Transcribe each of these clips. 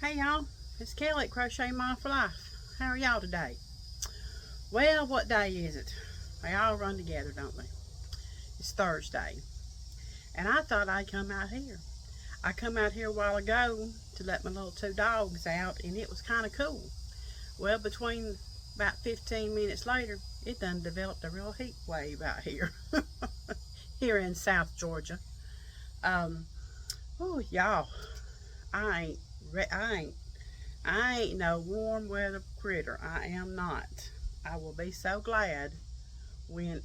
Hey y'all, it's Kelly at Crochet Mom for Life. How are y'all today? Well, what day is it? They all run together, don't they? It's Thursday. And I thought I'd come out here. I come out here a while ago to let my little two dogs out, and it was kind of cool. Well, between about 15 minutes later, it done developed a real heat wave out here. Here in South Georgia. Oh y'all, I ain't no warm weather critter. I am not. I will be so glad when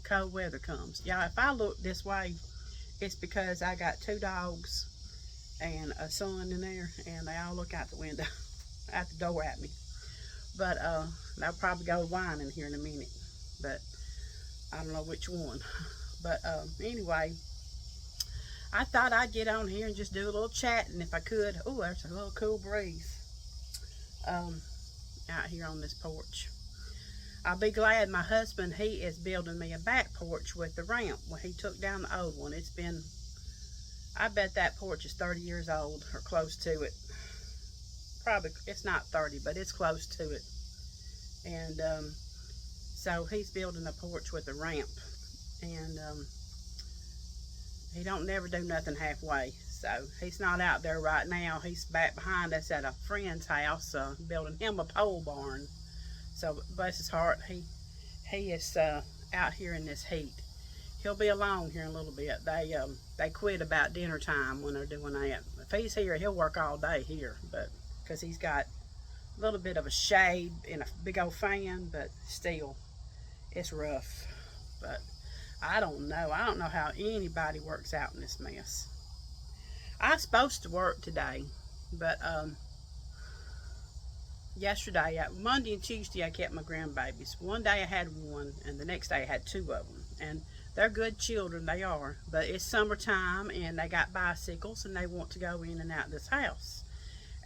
cold weather comes. Y'all, if I look this way, it's because I got two dogs and a son in there, and they all look out the window, out the door at me. But they'll probably go whining here in a minute. But I don't know which one. But anyway, I thought I'd get on here and just do a little chatting if I could. Oh, there's a little cool breeze out here on this porch. I'll be glad my husband, he is building me a back porch with the ramp. Well, he took down the old one. It's been, I bet that porch is 30 years old or close to it. Probably, it's not 30, but it's close to it. And so he's building a porch with a ramp. And he don't never do nothing halfway. So he's not out there right now. He's back behind us at a friend's house, building him a pole barn. So bless his heart, he is out here in this heat. He'll be alone here in a little bit. They quit about dinner time when they're doing that. If he's here, he'll work all day here, but because he's got a little bit of a shade and a big old fan, but still, it's rough. But I don't know. I don't know how anybody works out in this mess. I was supposed to work today, but yesterday, Monday and Tuesday, I kept my grandbabies. One day I had one, and the next day I had two of them. And they're good children, they are. But it's summertime, and they got bicycles, and they want to go in and out of this house.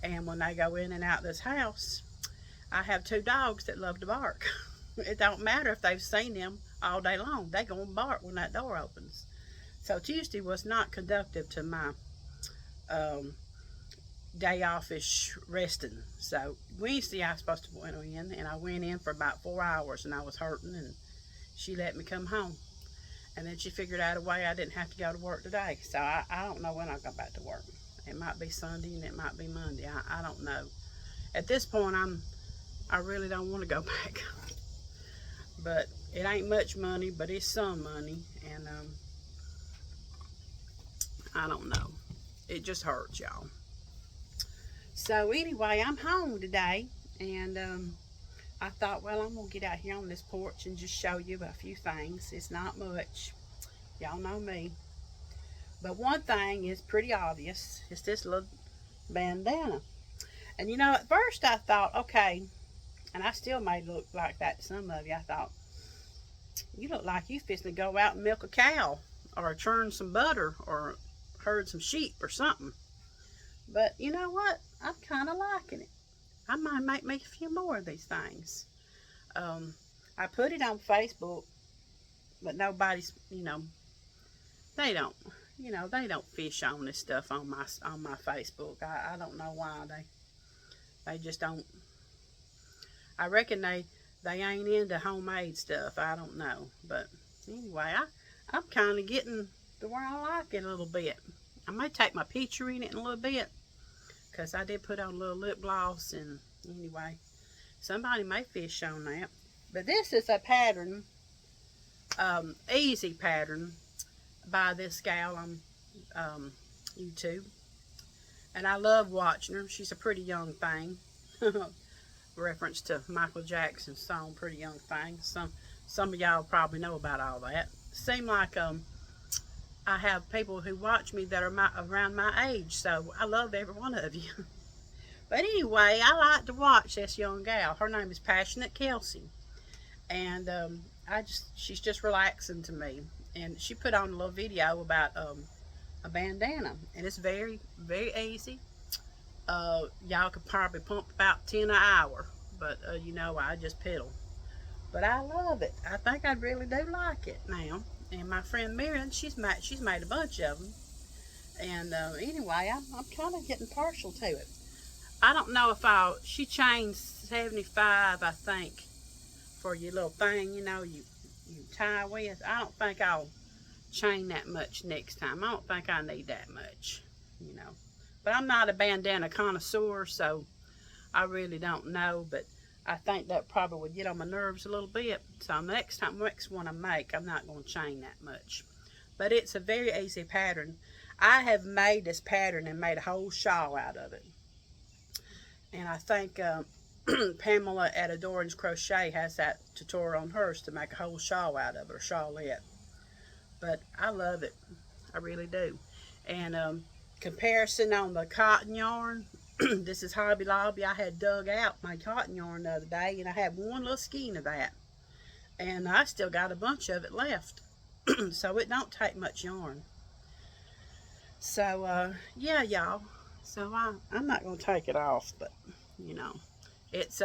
And when they go in and out of this house, I have two dogs that love to bark. It don't matter if they've seen them all day long. They're going to bark when that door opens. So Tuesday was not conducive to my day off-ish resting. So Wednesday I was supposed to go in, and I went in for about 4 hours, and I was hurting, and she let me come home. And then she figured out a way I didn't have to go to work today. So I don't know when I'll go back to work. It might be Sunday and it might be Monday. I don't know. At this point, I really don't want to go back. But it ain't much money, but it's some money, and I don't know. It just hurts, y'all. So anyway, I'm home today, and I thought, well, I'm gonna get out here on this porch and just show you a few things. It's not much, y'all know me, but one thing is pretty obvious. It's this little bandana. And you know, at first I thought, okay, and I still may look like that to some of you. I thought, you look like you fixing to go out and milk a cow or churn some butter or herd some sheep or something. But you know what? I'm kind of liking it. I might make a few more of these things. I put it on Facebook, but nobody's, they don't fish on this stuff on my Facebook. I don't know why they just don't. I reckon they ain't into homemade stuff. I don't know. But anyway, I'm kind of getting to where I like it a little bit. I may take my picture in it in a little bit, because I did put on a little lip gloss. And anyway, somebody may fish on that. But this is a pattern, easy pattern, by this gal on YouTube. And I love watching her. She's a pretty young thing. Reference to Michael Jackson's song "Pretty Young Thing." Some of y'all probably know about all that. Seem like I have people who watch me that are around my age, so I love every one of you. But anyway, I like to watch this young gal. Her name is Passionate Kelsey, and she's just relaxing to me. And she put on a little video about a bandana, and it's very, very easy. Y'all could probably pump about 10 an hour, but I just piddle. But I love it. I think I really do like it now. And my friend Miriam, she's made a bunch of them, And anyway, I'm kind of getting partial to it. I don't know if she chains 75, I think, for your little thing, you tie with. I don't think I'll chain that much next time. I don't think I need that much, you know. But I'm not a bandana connoisseur, so I really don't know. But I think that probably would get on my nerves a little bit. So next one I make, I'm not going to chain that much. But it's a very easy pattern. I have made this pattern and made a whole shawl out of it. And I think Pamela at Adoran's Crochet has that tutorial on hers to make a whole shawl out of it, or shawlette. But I love it. I really do. And comparison on the cotton yarn, this is Hobby Lobby. I had dug out my cotton yarn the other day, and I had one little skein of that. And I still got a bunch of it left. So it don't take much yarn. So, yeah, y'all. So I'm not going to take it off, but, it's,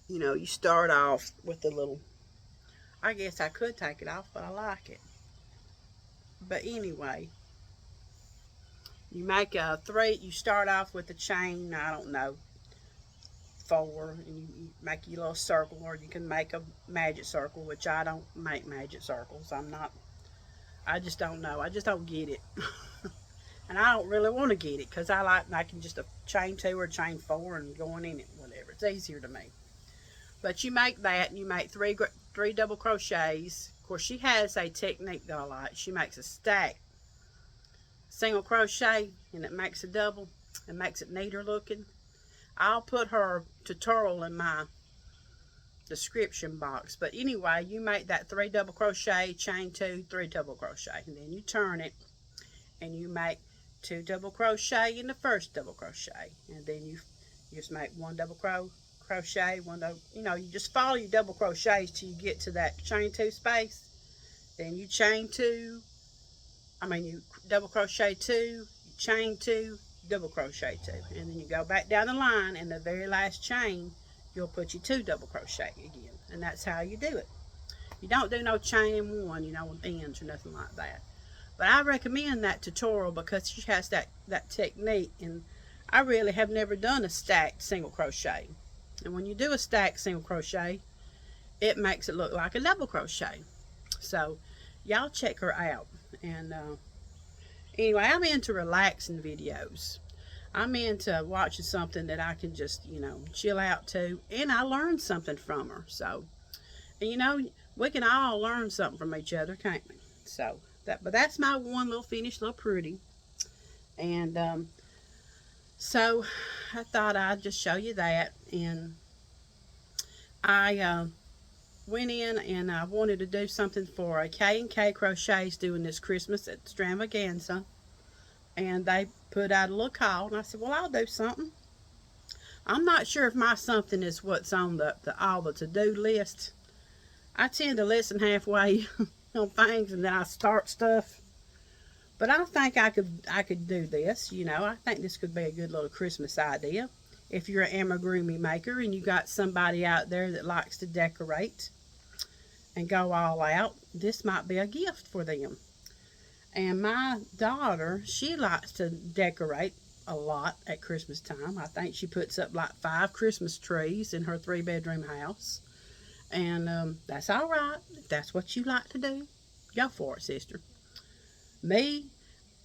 you start off with the little, I guess I could take it off, but I like it. But anyway, you make you start off with a chain, I don't know, 4, and you make your little circle, or you can make a magic circle, which I don't make magic circles. I just don't know. I just don't get it. And I don't really want to get it, because I like making just a chain 2 or chain 4 and going in it, whatever. It's easier to me. But you make that, and you make three double crochets. Of course, she has a technique that I like. She makes a stack single crochet, and it makes a double and makes it neater looking. I'll put her tutorial in my description box. But anyway, you make that 3 double crochet, chain 2, 3 double crochet, and then you turn it, and you make 2 double crochet in the first double crochet, and then you just make 1 double crochet, you just follow your double crochets till you get to that chain 2 space. Then you you double crochet 2, you chain 2, double crochet 2, and then you go back down the line, and the very last chain you'll put your 2 double crochet again, and that's how you do it. You don't do no chain 1, with ends or nothing like that. But I recommend that tutorial because she has that technique, and I really have never done a stacked single crochet. And when you do a stacked single crochet, it makes it look like a double crochet. So y'all check her out. And anyway, I'm into relaxing videos. I'm into watching something that I can just, chill out to, and I learned something from her. So, and we can all learn something from each other, can't we? So, but that's my one little finished little pretty. And so I thought I'd just show you that. And I went in and I wanted to do something for a K&K Crochet's doing this Christmas Extravaganza. And they put out a little call, and I said, well, I'll do something. I'm not sure if my something is what's on all the to-do list. I tend to listen halfway on things, and then I start stuff. But I think I could do this. I think this could be a good little Christmas idea. If you're an amigurumi maker and you got somebody out there that likes to decorate and go all out, this might be a gift for them. And my daughter, she likes to decorate a lot at Christmas time. I think she puts up like 5 Christmas trees in her 3-bedroom house. And that's all right. If that's what you like to do, go for it, sister. Me,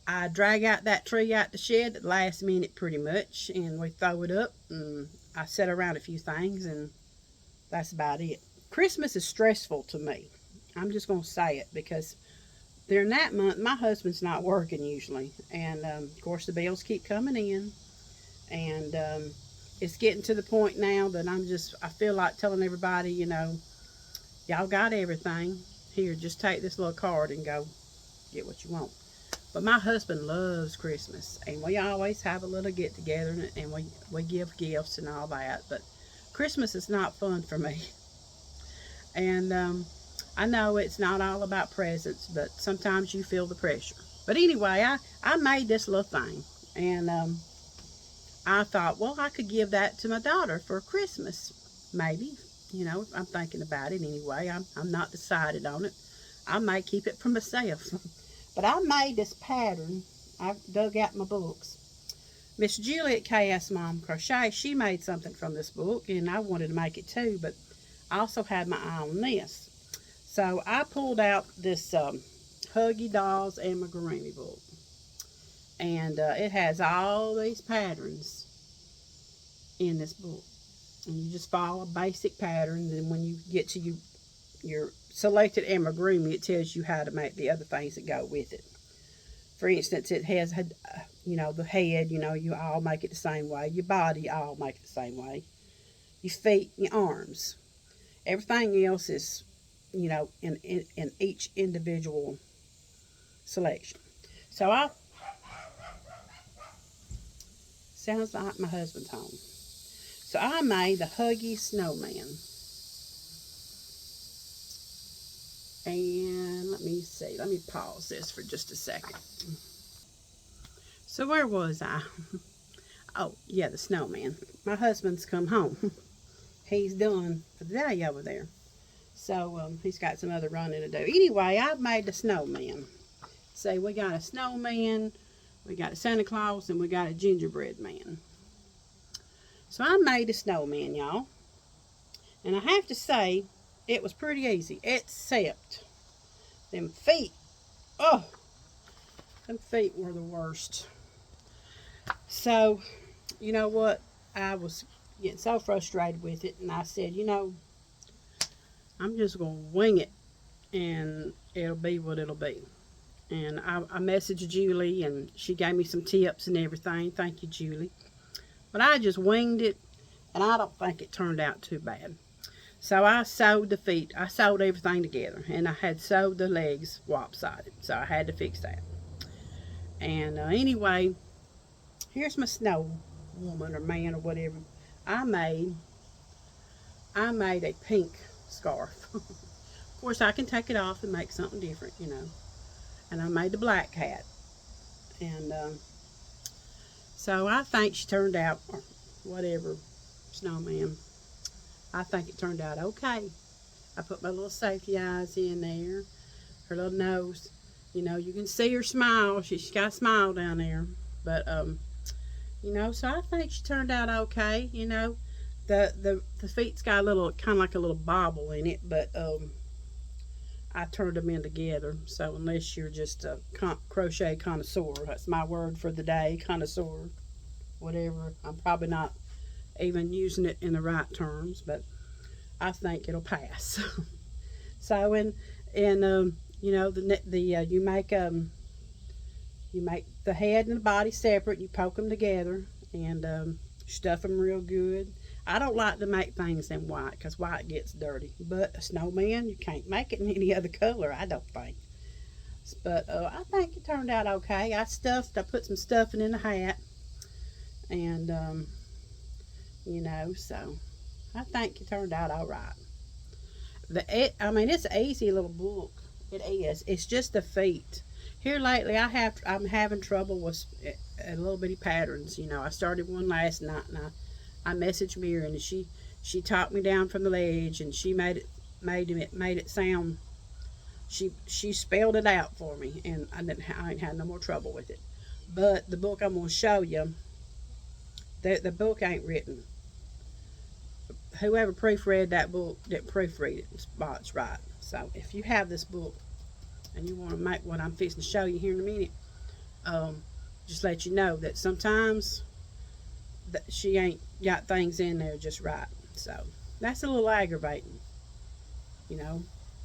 I drag out that tree out the shed at the last minute pretty much, and we throw it up, and I set around a few things, and that's about it. Christmas is stressful to me. I'm just going to say it, because during that month, my husband's not working usually, and of course the bills keep coming in, and it's getting to the point now that I feel like telling everybody, y'all got everything. Here, just take this little card and go get what you want. But my husband loves Christmas, and we always have a little get together, and we give gifts and all that. But Christmas is not fun for me. And I know it's not all about presents, but sometimes you feel the pressure. But anyway, I made this little thing, and I thought, well, I could give that to my daughter for Christmas, maybe. I'm thinking about it anyway. I'm not decided on it. I may keep it for myself. But I made this pattern. I dug out my books. Miss Julie at KS Mom Crochet, she made something from this book, and I wanted to make it too, but I also had my eye on this. So I pulled out this Huggy Dolls and Amigurumi book. And it has all these patterns in this book. And you just follow basic patterns, and when you get to your selected amigurumi, it tells you how to make the other things that go with it. For instance, it has, the head, you all make it the same way. Your body, all make it the same way. Your feet, your arms. Everything else is, in each individual selection. So sounds like my husband's home. So I made the Huggy Snowman. And let me see. Let me pause this for just a second. So where was I? Oh, yeah, the snowman. My husband's come home. He's done for the day over there. So he's got some other running to do. Anyway, I've made the snowman. See, we got a snowman, we got a Santa Claus, and we got a gingerbread man. So I made a snowman, y'all. And I have to say, it was pretty easy, except them feet. Oh, them feet were the worst. So, you know what? I was getting so frustrated with it, and I said, I'm just going to wing it, and it'll be what it'll be. And I messaged Julie, and she gave me some tips and everything. Thank you, Julie. But I just winged it, and I don't think it turned out too bad. So I sewed the feet. I sewed everything together, and I had sewed the legs lopsided, so I had to fix that. And anyway, here's my snow woman or man or whatever. I made a pink scarf. Of course, I can take it off and make something different, And I made the black hat. And so I think she turned out, or whatever, snowman. I think it turned out okay. I put my little safety eyes in there. Her little nose. You can see her smile. She's got a smile down there. But, so I think she turned out okay. The feet's got a little, kind of like a little bobble in it. But, I turned them in together. So unless you're just a crochet connoisseur, that's my word for the day, connoisseur, whatever. I'm probably not even using it in the right terms, but I think it'll pass. So you make the head and the body separate. You poke them together and stuff them real good. I don't like to make things in white because white gets dirty. But a snowman, you can't make it in any other color, I don't think. But I think it turned out okay. I put some stuffing in the hat. And, so I think it turned out all right. It's an easy little book. It is. It's just the feet. Here lately, I'm having trouble with little bitty patterns. I started one last night, and I messaged Mira, and she talked me down from the ledge, and she made it sound. She spelled it out for me, and I ain't had no more trouble with it. But the book I'm gonna show you, the book ain't written. Whoever proofread that book didn't proofread it. The spot's right. So if you have this book and you want to make what I'm fixing to show you here in a minute, just let you know that sometimes she ain't got things in there just right. So that's a little aggravating,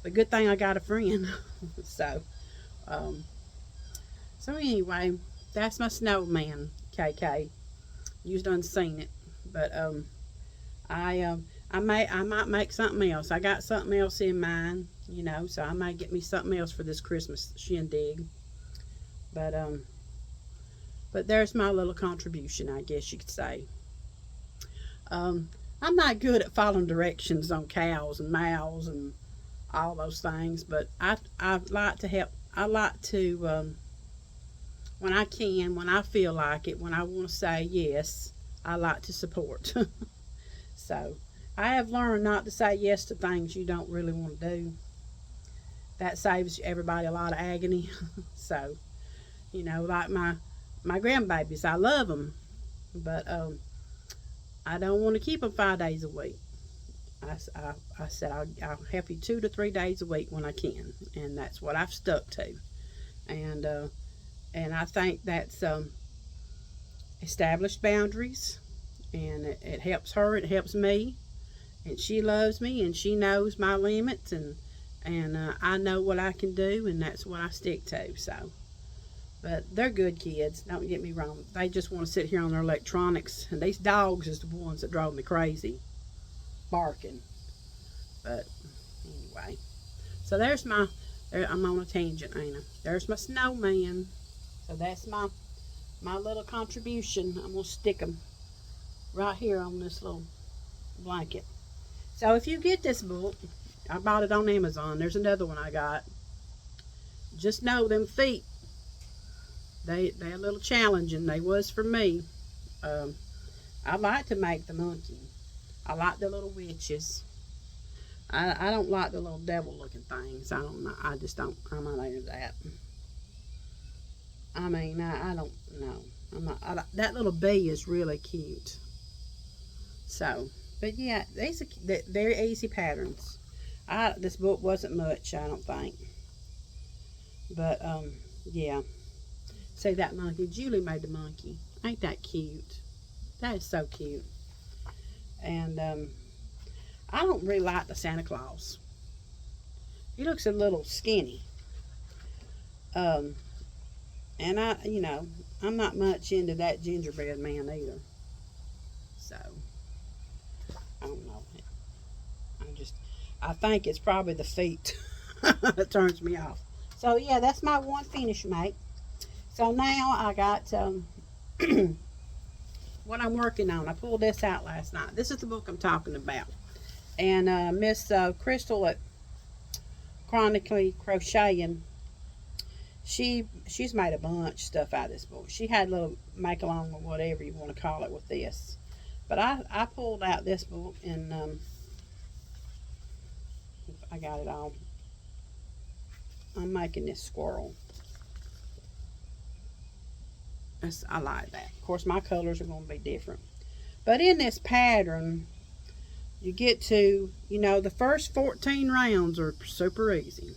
But good thing I got a friend. So anyway, that's my snowman, KK. You done seen it, but I might make something else. I got something else in mind, so I might get me something else for this Christmas shindig. But there's my little contribution, I guess you could say. I'm not good at following directions on cows and mouths and all those things, but I like to help. I like to, when I can, when I feel like it, when I want to say yes, I like to support. So I have learned not to say yes to things you don't really want to do. that saves everybody a lot of agony. So, you know, like my grandbabies, I love them, but I don't want to keep them 5 days a week. I said I'll help you 2 to 3 days a week when I can, and that's what I've stuck to. And I think that's established boundaries, and it helps her, it helps me, and she loves me, and she knows my limits, and I know what I can do, and that's what I stick to. So, but they're good kids, don't get me wrong. They just want to sit here on their electronics, and these dogs is the ones that drove me crazy, barking. But anyway, so there's my, I'm on a tangent, ain't I? There's my snowman. So that's my little contribution. I'm gonna stick them right here on this little blanket. So if you get this book, I bought it on Amazon. There's another one I got. Just know them feet, they're a little challenging. They was for me. I like to make the monkey. I like the little witches. I don't like the little devil looking things. I don't know. I just don't. I'm not into that. I mean, I don't know. I'm not. That little bee is really cute. So, but yeah, these are very easy patterns. This book wasn't much, I don't think. But yeah. See that monkey? Julie made the monkey. Ain't that cute? That is so cute. And I don't really like the Santa Claus. He looks a little skinny. And you know, I'm not much into that gingerbread man either. So, I don't know. I think it's probably the feet that turns me off. So, yeah, that's my one finish, mate. So now I got what I'm working on. I pulled this out last night. This is the book I'm talking about. And Miss Crystal at K&K Crochet, she's made a bunch of stuff out of this book. She had a little make along or whatever you want to call it with this. But I pulled out this book, and I got it all. I'm making this squirrel. I like that. Of course, my colors are going to be different. But in this pattern, you get to, you know, the first 14 rounds are super easy.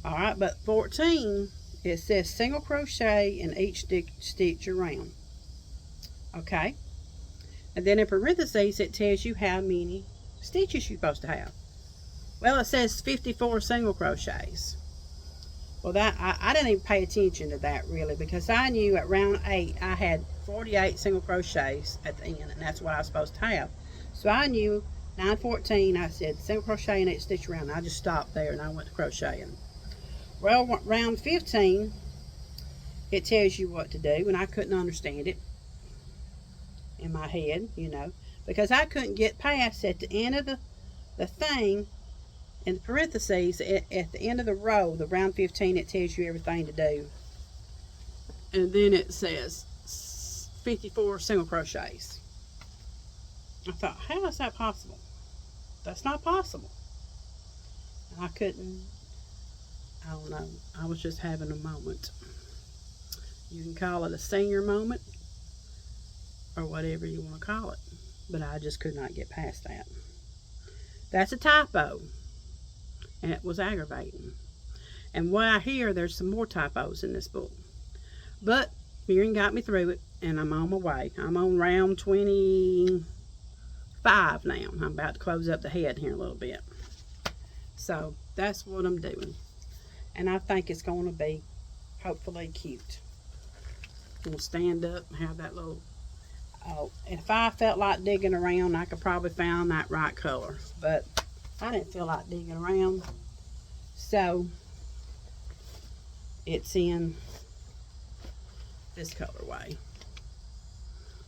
Alright, but 14, it says single crochet in each stitch around. Okay? And then in parentheses, it tells you how many stitches you're supposed to have. Well, it says 54 single crochets. Well, that I didn't even pay attention to that really, because I knew at round 8 I had 48 single crochets at the end, and that's what I was supposed to have. So I knew 9:14. I said single crochet in each stitch around. I just stopped there and I went to crocheting. Well, round 15, it tells you what to do, and I couldn't understand it in my head, you know, because I couldn't get past at the end of the thing. In the parentheses, at the end of the row, the round 15, it tells you everything to do. And then it says 54 single crochets. I thought, how is that possible? That's not possible. And I couldn't, I don't know. I was just having a moment. You can call it a senior moment or whatever you want to call it. But I just could not get past that. That's a typo. And it was aggravating. And what I hear, there's some more typos in this book. But Miriam got me through it, and I'm on my way. I'm on round 25 now. I'm about to close up the head here a little bit. So that's what I'm doing. And I think it's going to be hopefully cute. We'll stand up and have that little... Oh, if I felt like digging around, I could probably find that right color. But I didn't feel like digging around, so it's in this colorway.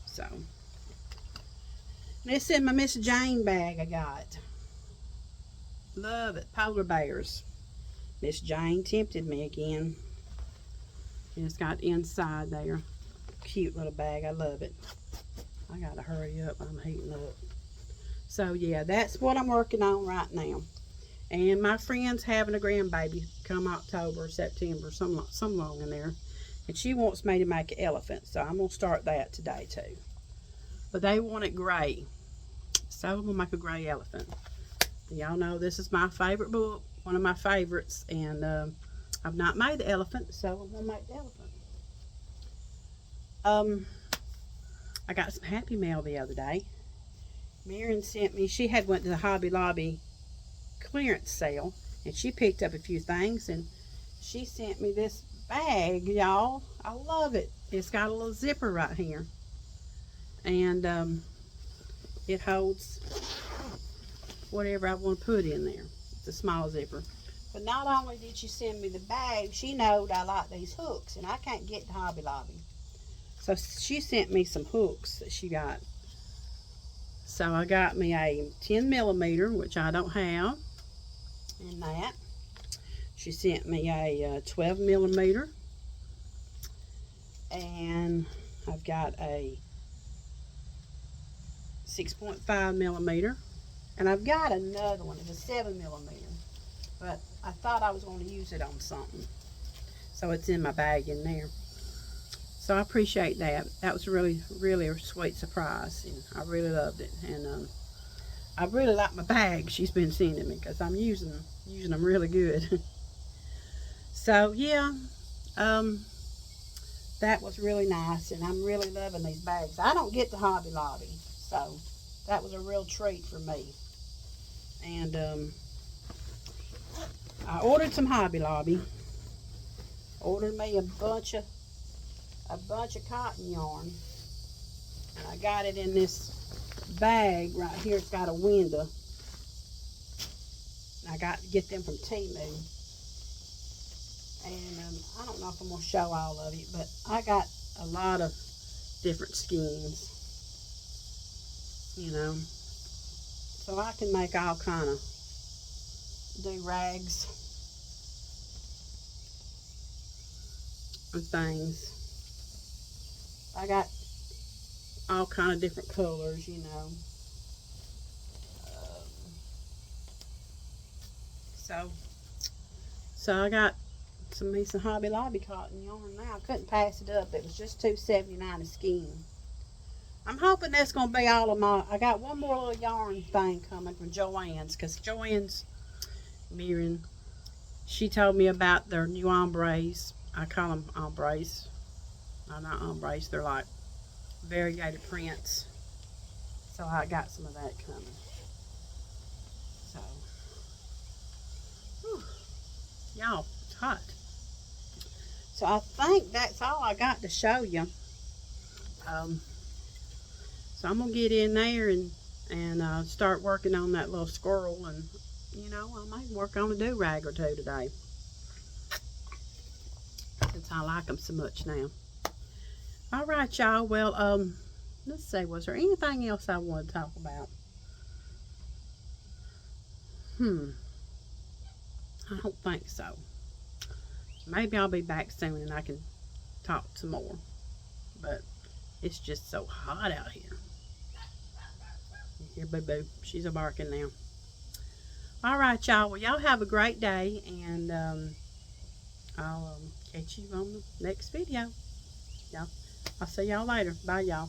So, this in my Miss Jane bag I got. Love it. Polar bears. Miss Jane tempted me again. And it's got inside there. Cute little bag. I love it. I gotta hurry up. I'm heating up. So yeah, that's what I'm working on right now. And my friend's having a grandbaby come October, September, some long in there. And she wants me to make an elephant, so I'm going to start that today too. But they want it gray, so I'm going to make a gray elephant. Y'all know this is my favorite book, one of my favorites, and I've not made the elephant, so I'm going to make the elephant. I got some Happy Mail the other day. Marion sent me, she had went to the Hobby Lobby clearance sale, and she picked up a few things, and she sent me this bag, y'all. I love it. It's got a little zipper right here, and it holds whatever I want to put in there. It's a small zipper. But not only did she send me the bag, she knowed I like these hooks, and I can't get to Hobby Lobby. So she sent me some hooks that she got. So I got me a 10mm, which I don't have in that. She sent me a 12mm. And I've got a 6.5mm. And I've got another one. It's a 7mm. But I thought I was going to use it on something. So it's in my bag in there. So I appreciate that. That was really, really a sweet surprise, and I really loved it. And I really like my bag she's been sending me, because I'm using them really good. So yeah, that was really nice, and I'm really loving these bags. I don't get to Hobby Lobby, so that was a real treat for me. And I ordered some Hobby Lobby. Ordered me a bunch of cotton yarn, and I got it in this bag right here. It's got a window. I got to get them from Temu, and I don't know if I'm going to show all of it, but I got a lot of different skeins, you know, so I can make all kind of do-rags and things. I got all kind of different colors, you know. So I got some Hobby Lobby cotton yarn now. I couldn't pass it up. It was just $2.79 a skein. I'm hoping that's going to be all of my... I got one more little yarn thing coming from Joann's, because Joann's, Miriam, she told me about their new ombres. I call them ombres. No, not ombres. They're like variegated prints. So I got some of that coming. So, y'all, it's hot. So I think that's all I got to show you. So I'm gonna get in there and start working on that little squirrel, and you know, I may work on a do-rag or two today, since I like them so much now. All right, y'all. Well, let's see. Was there anything else I want to talk about? I don't think so. Maybe I'll be back soon and I can talk some more. But it's just so hot out here. Here, boo-boo. She's a barking now. All right, y'all. Well, y'all have a great day, and I'll catch you on the next video. Y'all, I'll see y'all later. Bye, y'all.